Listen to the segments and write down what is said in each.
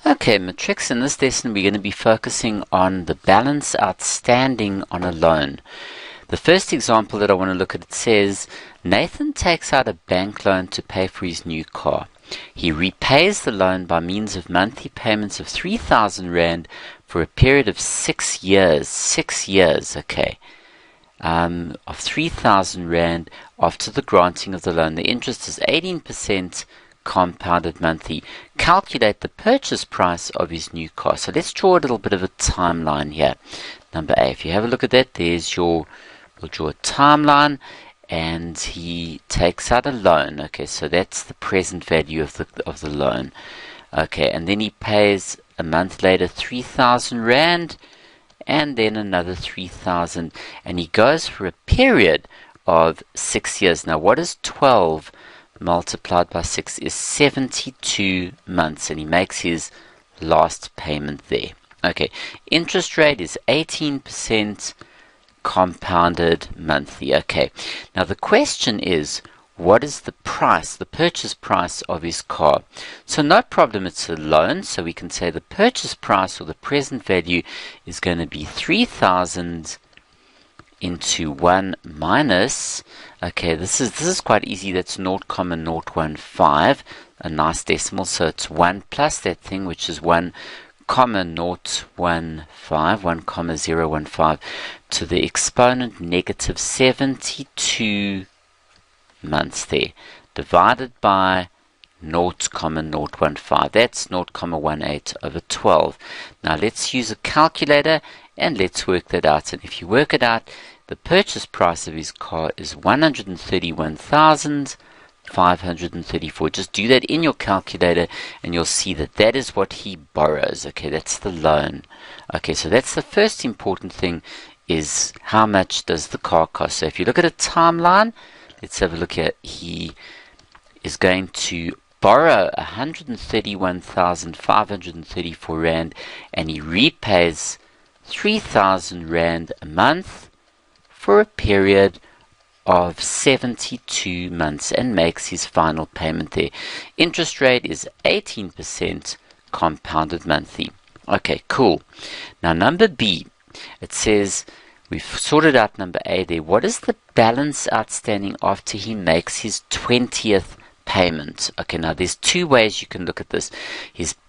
Okay, Matrix, in this lesson we're going to be focusing on the balance outstanding on a loan. The first example that I want to look at, it says, Nathan takes out a bank loan to pay for his new car. He repays the loan by means of monthly payments of 3,000 Rand for a period of 6 years. 6 years, okay. Of 3,000 Rand after the granting of the loan. The interest is 18% compounded monthly. Calculate the purchase price of his new car. So let's draw a little bit of a timeline here. Number A, if you have a look at that, there's we'll draw a timeline, and he takes out a loan. Okay, so that's the present value of the loan. Okay, and then he pays a month later 3,000 Rand, and then another 3,000, and he goes for a period of 6 years. Now, what is 12 multiplied by 6 is 72 months, and he makes his last payment there. Okay, interest rate is 18% compounded monthly. Okay, now the question is, what is the price, the purchase price of his car? So no problem, it's a loan, so we can say the purchase price, or the present value, is going to be 3,000 into 1 minus, okay, this is quite easy, that's 0,015, a nice decimal, so it's 1 plus that thing, which is 1,015, 1,015, to the exponent negative 72 months there, divided by 0,015. That's 0,18 over 12. Now let's use a calculator and let's work that out. And if you work it out, the purchase price of his car is 131,534. Just do that in your calculator and you'll see that that is what he borrows. Okay, that's the loan. Okay, so that's the first important thing, is how much does the car cost. So if you look at a timeline, let's have a look at, he is going to borrow 131,534 Rand, and he repays 3,000 Rand a month for a period of 72 months and makes his final payment there. Interest rate is 18% compounded monthly. Okay, cool. Now number B, it says, we've sorted out number A there. What is the balance outstanding after he makes his 20th payment? Okay, now there's two ways you can look at this.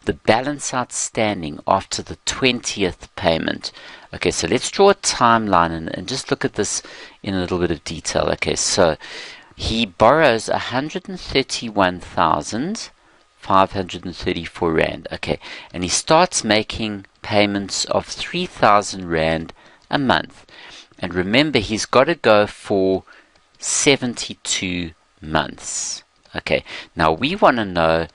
The balance outstanding after the 20th payment. Okay, so let's draw a timeline and just look at this in a little bit of detail. Okay, so he borrows 131,534 Rand. Okay, and he starts making payments of 3,000 Rand a month. And remember, he's got to go for 72 months. Okay, now we want to know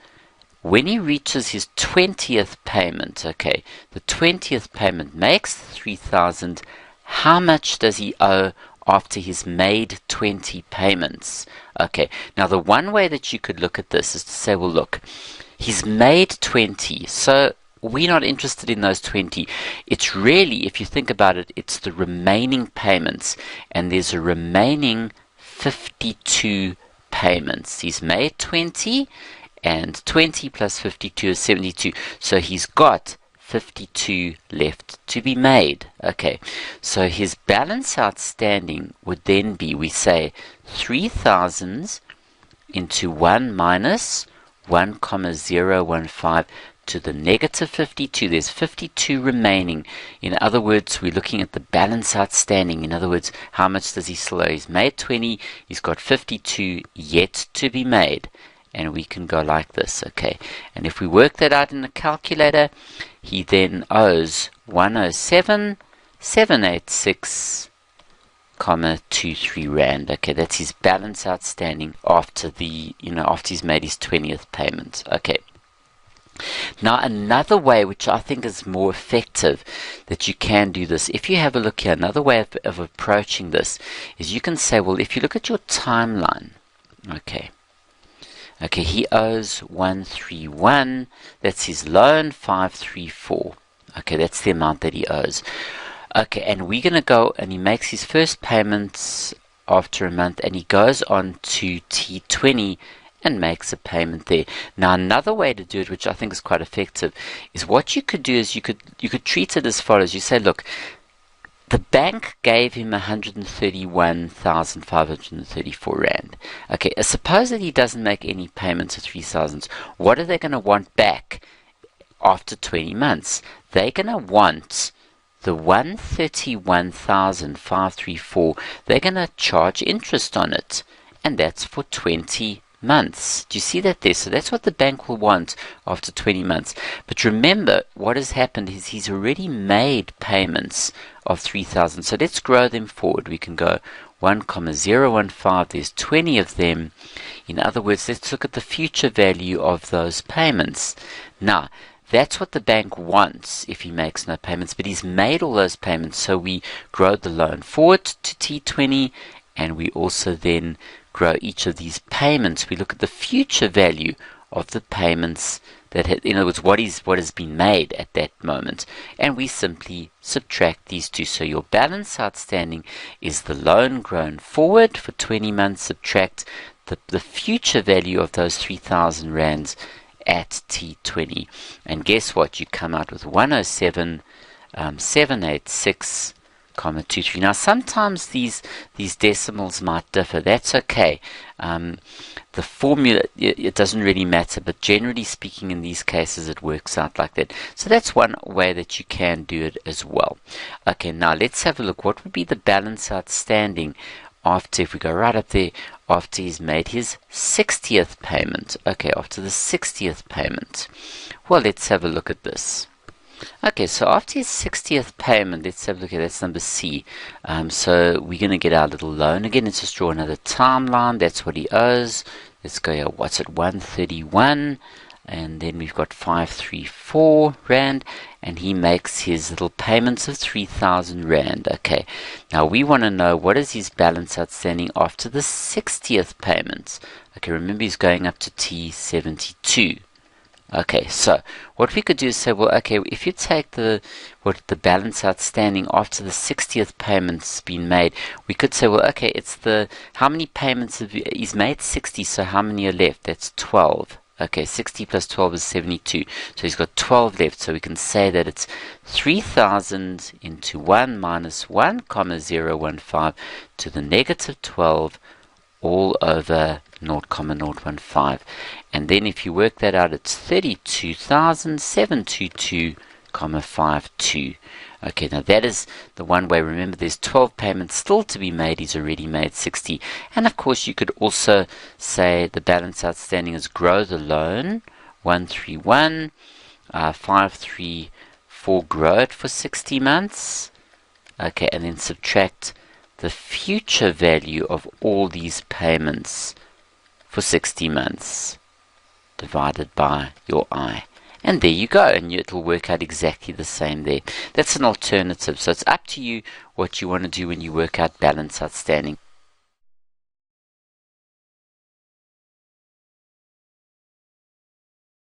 when he reaches his 20th payment. Okay, the 20th payment makes 3,000. How much does he owe after he's made 20 payments? Okay, now the one way that you could look at this is to say, well, look, he's made 20, so we're not interested in those 20. It's really, if you think about it, it's the remaining payments, and there's a remaining 52 payments. He's made 20, and 20 plus 52 is 72. So he's got 52 left to be made. Okay, so his balance outstanding would then be, we say, 3,000 into 1 minus 1,015 to the negative 52. There's 52 remaining. In other words, we're looking at the balance outstanding. In other words, how much does he still owe? He's made 20, he's got 52 yet to be made. And we can go like this, okay? And if we work that out in the calculator, he then owes 107,786,23 Rand. Okay, that's his balance outstanding after after he's made his 20th payment. Okay. Now another way, which I think is more effective, that you can do this, if you have a look here, another way of approaching this is you can say, well, if you look at your timeline, okay, he owes 131, that's his loan, 534, okay, that's the amount that he owes. Okay, and we're going to go, and he makes his first payments after a month, and he goes on to T20, and makes a payment there. Now another way to do it, which I think is quite effective, is what you could do is you could treat it as follows. You say, look, the bank gave him 131,534 rand. Okay, suppose that he doesn't make any payments of 3,000. What are they going to want back after 20 months? They're going to want the 131,534. They're going to charge interest on it, and that's for 20 months. Do you see that there? So that's what the bank will want after 20 months. But remember, what has happened is he's already made payments of 3,000. So let's grow them forward. We can go 1,015. There's 20 of them. In other words, let's look at the future value of those payments. Now, that's what the bank wants if he makes no payments, but he's made all those payments. So we grow the loan forward to T20, and we also then grow each of these payments. We look at the future value of the payments that, in other words, what has been made at that moment, and we simply subtract these two. So your balance outstanding is the loan grown forward for 20 months, subtract the future value of those 3,000 rands at T20, and guess what? You come out with 107,786. 23. Now sometimes these decimals might differ. That's okay. The formula, it doesn't really matter, but generally speaking in these cases it works out like that. So that's one way that you can do it as well. Okay, now let's have a look. What would be the balance outstanding after, if we go right up there, after he's made his 60th payment? Okay, after the 60th payment. Well, let's have a look at this. Okay, so after his 60th payment, let's have a look at that's number C. So we're going to get our little loan again. Let's just draw another timeline. That's what he owes. Let's go here. What's it? 131. And then we've got 534 rand. And he makes his little payments of 3,000 rand. Okay, now we want to know what is his balance outstanding after the 60th payment. Okay, remember he's going up to T72. Okay, so what we could do is say, well, okay, if you take the balance outstanding after the 60th payment's been made, we could say, well, okay, it's how many payments he's made? 60, so how many are left? That's 12. Okay, 60 plus 12 is 72. So he's got 12 left. So we can say that it's 3,000 into 1 minus 1,015 to the negative 12 all over 0,015. And then if you work that out, it's 32,722,52. Okay, now that is the one way. Remember, there's 12 payments still to be made. He's already made 60. And of course, you could also say the balance outstanding is grow the loan, 131,534, grow it for 60 months. Okay, and then subtract the future value of all these payments for 60 months divided by your I. And there you go, and it will work out exactly the same there. That's an alternative. So it's up to you what you want to do when you work out balance outstanding.